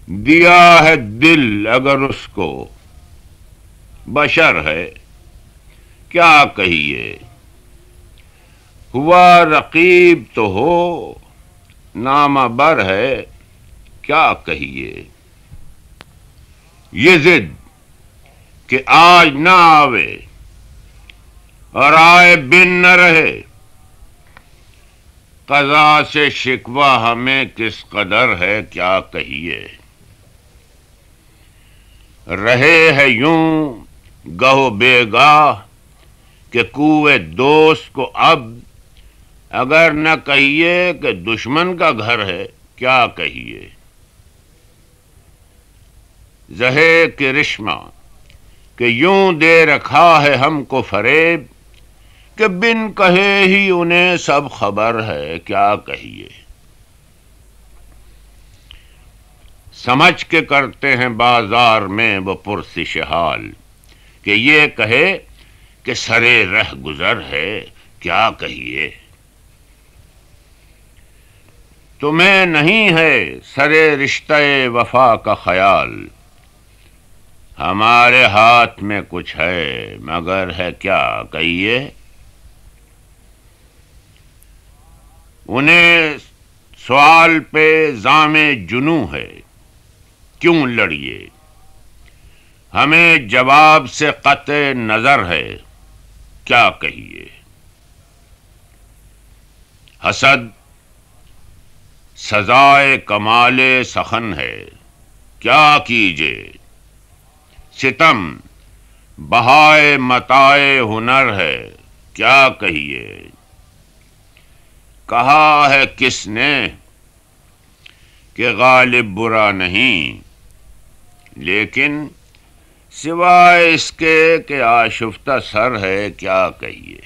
دیا ہے دل اگر اس کو، بشر ہے کیا کہیے، ہوا رقیب تو ہو نامہ بر ہے کیا کہیے، یہ ضد کہ آج نہ آوے اور آئے بن نہ رہے، قضا سے شکوہ ہمیں کس قدر ہے کیا کہیے، رہے ہے یوں گہو بے گاہ کہ کوئے دوست کو اب، اگر نہ کہیے کہ دشمن کا گھر ہے کیا کہیے، زہے کرشمہ کہ یوں دے رکھا ہے ہم کو فریب، کہ بن کہے ہی انہیں سب خبر ہے کیا کہیے، سمجھ کے کرتے ہیں بازار میں وہ پرسش حال، کہ یہ کہے کہ سرے رہ گزر ہے کیا کہیے، تمہیں نہیں ہے سرے رشتہ وفا کا خیال، ہمارے ہاتھ میں کچھ ہے مگر ہے کیا کہیے، انہیں سوال پہ زام جنوں ہے کیوں لڑیے، ہمیں جواب سے قطع نظر ہے کیا کہیے، حسد سزائے کمال سخن ہے کیا کیجے، ستم بہائے متاع ہنر ہے کیا کہیے، کہا ہے کس نے کہ غالب برا نہیں، لیکن سوائے اس کے کہ آشفتہ سر ہے کیا کہیے۔